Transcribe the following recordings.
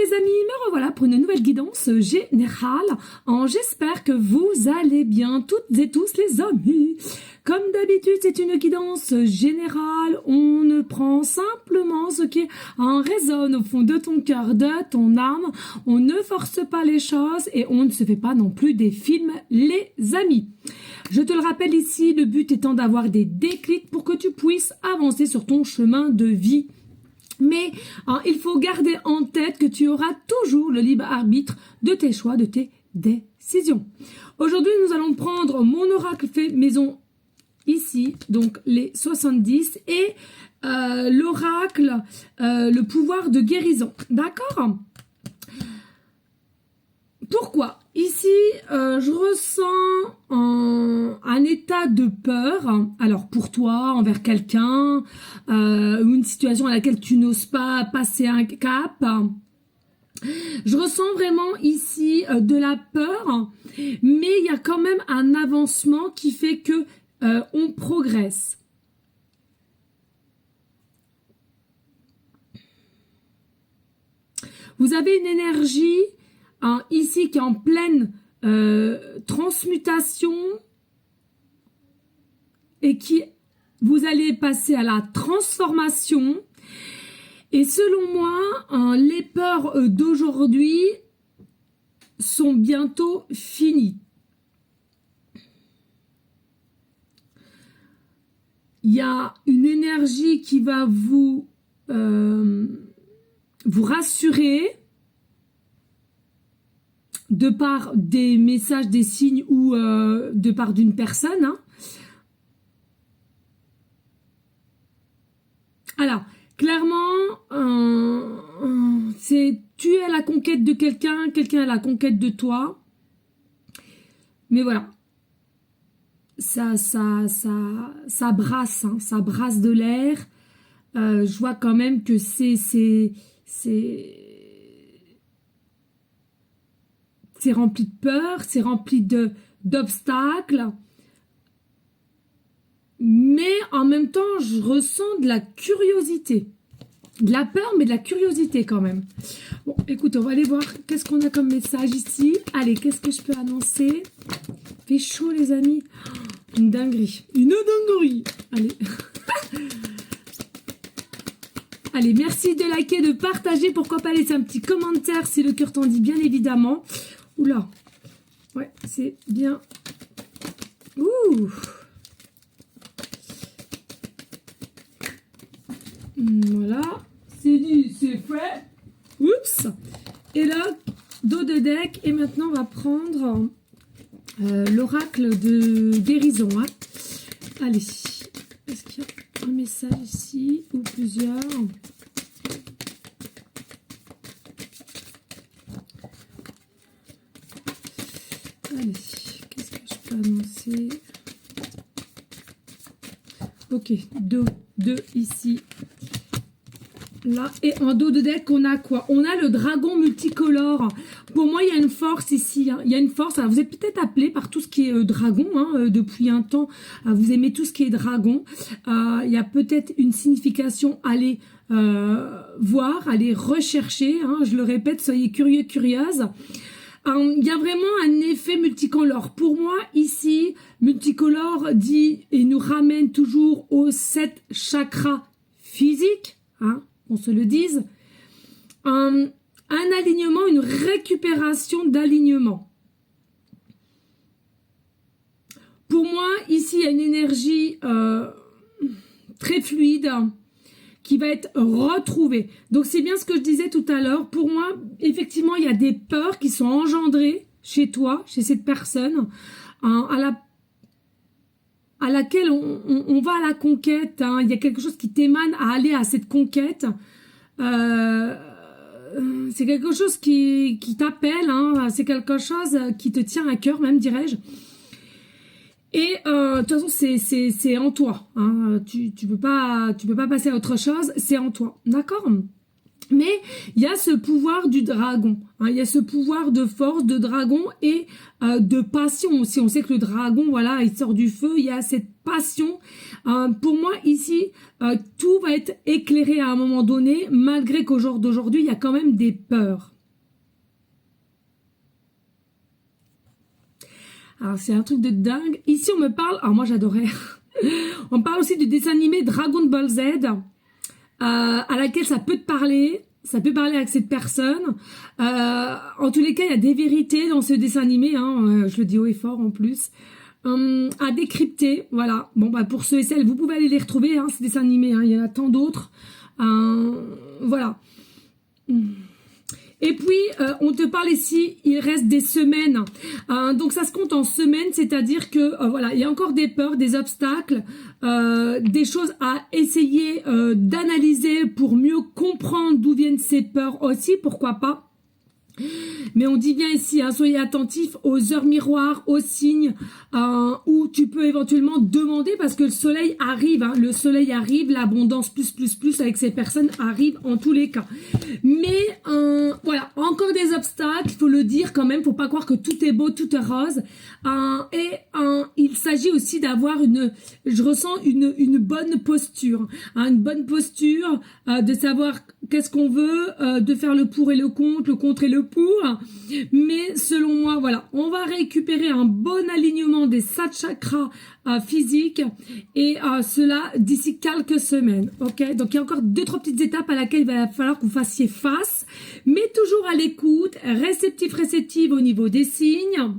les amis, me revoilà pour une nouvelle guidance générale. J'espère que vous allez bien toutes et tous les amis. Comme d'habitude, c'est une guidance générale. On ne prend simplement ce qui résonne au fond de ton cœur, de ton âme. On ne force pas les choses et on ne se fait pas non plus des films, les amis. Je te le rappelle ici, le but étant d'avoir des déclics pour que tu puisses avancer sur ton chemin de vie. Mais il faut garder en tête que tu auras toujours le libre arbitre de tes choix, de tes décisions. Aujourd'hui, nous allons prendre mon oracle fait maison ici, donc les 70, et l'oracle, le pouvoir de guérison. D'accord ? Pourquoi ? Ici, je ressens un état de peur, alors pour toi, envers quelqu'un, ou une situation à laquelle tu n'oses pas passer un cap. Je ressens vraiment ici de la peur, mais il y a quand même un avancement qui fait que on progresse. Vous avez une énergie ici qui est en pleine transmutation et qui vous allez passer à la transformation. Et selon moi, les peurs d'aujourd'hui sont bientôt finies. Il y a une énergie qui va vous rassurer de par des messages, des signes ou de par d'une personne. Alors, clairement, c'est tu es à la conquête de quelqu'un, quelqu'un est à la conquête de toi. Mais voilà, ça brasse, ça brasse de l'air. Je vois quand même que c'est rempli de peur, c'est rempli d'obstacles. Mais en même temps, je ressens de la curiosité. De la peur, mais de la curiosité quand même. Bon, écoute, on va aller voir qu'est-ce qu'on a comme message ici. Allez, qu'est-ce que je peux annoncer ? Fait chaud, les amis. Une dinguerie. Une dinguerie. Allez. Allez, merci de liker, de partager. Pourquoi pas laisser un petit commentaire si le cœur t'en dit, bien évidemment. Oula. Ouais, c'est bien. Ouh. Voilà. C'est dit, c'est fait. Oups. Et là, dos de deck. Et maintenant, on va prendre l'oracle de guérison. Allez. Est-ce qu'il y a un message ici ou plusieurs ? Allez, qu'est-ce que je peux annoncer ? Ok, deux ici. Là, et en dos de deck, on a quoi ? On a le dragon multicolore. Pour moi, il y a une force ici. Il y a une force. Alors, vous êtes peut-être appelé par tout ce qui est dragon. Depuis un temps, vous aimez tout ce qui est dragon. Il y a peut-être une signification. Allez voir, allez rechercher. Je le répète, soyez curieux, curieuses. Il y a vraiment un effet multicolore. Pour moi, ici, multicolore dit et nous ramène toujours aux 7 chakras physiques. On se le dise, un alignement, une récupération d'alignement. Pour moi, ici, il y a une énergie très fluide qui va être retrouvée. Donc, c'est bien ce que je disais tout à l'heure. Pour moi, effectivement, il y a des peurs qui sont engendrées chez toi, chez cette personne, à laquelle on va à la conquête. Il y a quelque chose qui t'émane à aller à cette conquête. C'est quelque chose qui t'appelle. C'est quelque chose qui te tient à cœur, même dirais-je. Et de toute façon, c'est en toi. Tu peux pas passer à autre chose. C'est en toi, d'accord ? Mais il y a ce pouvoir du dragon, il y a ce pouvoir de force de dragon et de passion aussi. On sait que le dragon, voilà, il sort du feu, il y a cette passion. Pour moi, ici, tout va être éclairé à un moment donné, malgré qu'au jour d'aujourd'hui, il y a quand même des peurs. Alors, c'est un truc de dingue. Ici, on me parle... Alors, moi, j'adorais. On me parle aussi du dessin animé Dragon Ball Z, à laquelle ça peut te parler. Ça peut parler avec cette personne. En tous les cas, il y a des vérités dans ce dessin animé. Hein, je le dis haut et fort, en plus. À décrypter, voilà. Bon, bah, pour ceux et celles, vous pouvez aller les retrouver, hein, ces dessins animés. Hein, il y en a tant d'autres. Voilà. Et puis, on te parle ici, il reste des semaines. Donc, ça se compte en semaines, c'est-à-dire que, voilà, il y a encore des peurs, des obstacles, des choses à essayer d'analyser pour mieux comprendre d'où viennent ces peurs aussi, pourquoi pas. Mais on dit bien ici, hein, soyez attentifs aux heures miroirs, aux signes, où tu peux éventuellement demander, parce que le soleil arrive, hein, l'abondance plus avec ces personnes arrive en tous les cas. Mais voilà, encore des obstacles, il faut le dire quand même, faut pas croire que tout est beau, tout est rose. Il s'agit aussi d'avoir je ressens une bonne posture, hein, une bonne posture, de savoir qu'est-ce qu'on veut, de faire le pour et le contre et le pour. Mais selon moi, voilà, on va récupérer un bon alignement des 7 chakras physiques et cela d'ici quelques semaines. Ok, donc il y a encore 2-3 petites étapes à laquelle il va falloir que vous fassiez face, mais toujours à l'écoute, réceptive au niveau des signes.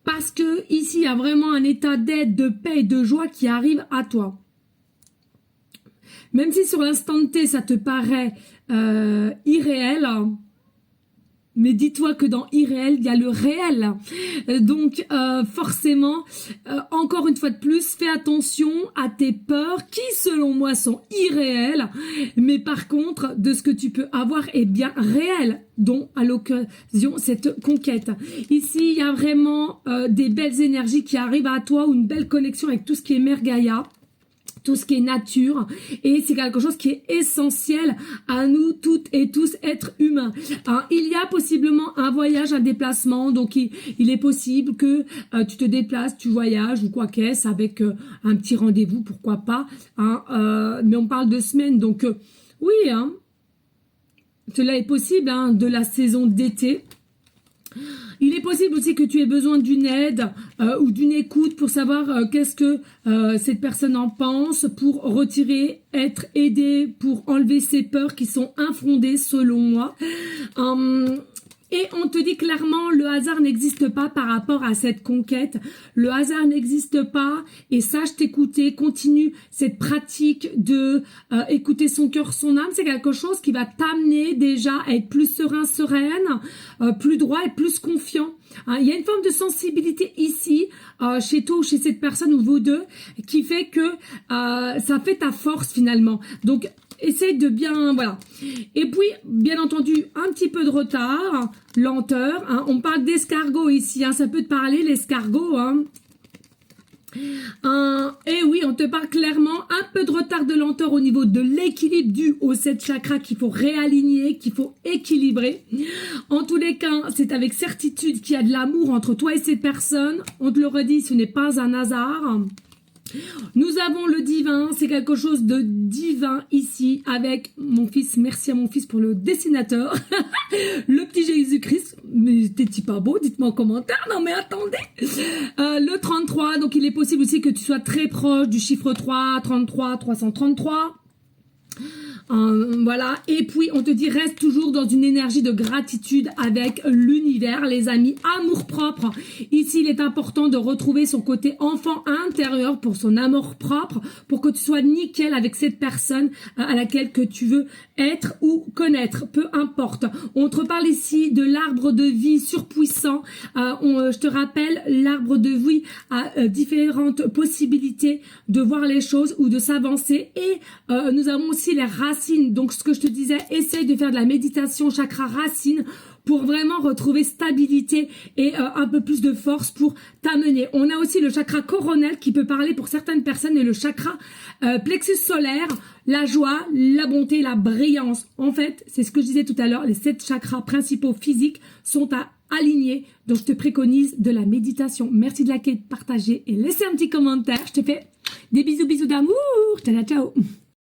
Parce que ici, il y a vraiment un état d'aide, de paix et de joie qui arrive à toi. Même si sur l'instant T, ça te paraît irréel, mais dis-toi que dans irréel, il y a le réel. Donc, forcément, encore une fois de plus, fais attention à tes peurs qui, selon moi, sont irréelles. Mais par contre, de ce que tu peux avoir est bien réel, dont à l'occasion cette conquête. Ici, il y a vraiment des belles énergies qui arrivent à toi, ou une belle connexion avec tout ce qui est Mère Gaïa, tout ce qui est nature, et c'est quelque chose qui est essentiel à nous toutes et tous êtres humains. Alors, il y a possiblement un voyage, un déplacement, donc il est possible que tu te déplaces, tu voyages ou quoi qu'est-ce, avec un petit rendez-vous, pourquoi pas, hein, mais on parle de semaines, donc oui, hein, cela est possible, hein, de la saison d'été. Il est possible aussi que tu aies besoin d'une aide ou d'une écoute pour savoir qu'est-ce que cette personne en pense, pour retirer, être aidé, pour enlever ces peurs qui sont infondées selon moi. Et on te dit clairement, le hasard n'existe pas par rapport à cette conquête. Le hasard n'existe pas, et sache t'écouter, continue cette pratique de écouter son cœur, son âme. C'est quelque chose qui va t'amener déjà à être plus serein, sereine, plus droit et plus confiant. Il y a une forme de sensibilité ici, chez toi ou chez cette personne ou vous deux, qui fait que ça fait ta force finalement. Donc, essaye de bien, voilà. Et puis, bien entendu, un petit peu de retard, lenteur. Hein. On parle d'escargot ici, hein. Ça peut te parler, l'escargot. Hein. Et oui, on te parle clairement un peu de retard, de lenteur au niveau de l'équilibre dû aux 7 chakras qu'il faut réaligner, qu'il faut équilibrer. En tous les cas, c'est avec certitude qu'il y a de l'amour entre toi et cette personne. On te le redit, ce n'est pas un hasard. Nous avons le divin, c'est quelque chose de divin ici avec mon fils. Merci à mon fils pour le dessinateur. Le petit Jésus-Christ. Mais t'es-tu pas beau? Dites-moi en commentaire. Non mais attendez. Le 33, donc il est possible aussi que tu sois très proche du chiffre 3, 33, 333. Voilà, et puis on te dit reste toujours dans une énergie de gratitude avec l'univers, les amis, amour propre. Ici, il est important de retrouver son côté enfant intérieur pour son amour propre, pour que tu sois nickel avec cette personne à laquelle que tu veux être ou connaître, peu importe. On te parle ici de l'arbre de vie surpuissant. Je te rappelle, l'arbre de vie a différentes possibilités de voir les choses ou de s'avancer, et nous avons aussi les racines. Donc ce que je te disais, essaye de faire de la méditation chakra racine pour vraiment retrouver stabilité et un peu plus de force pour t'amener. On a aussi le chakra coronel qui peut parler pour certaines personnes, et le chakra plexus solaire, la joie, la bonté, la brillance. En fait, c'est ce que je disais tout à l'heure, les 7 chakras principaux physiques sont à aligner. Donc je te préconise de la méditation. Merci de liker, de partager et laisser un petit commentaire. Je te fais des bisous d'amour. Ciao, ciao.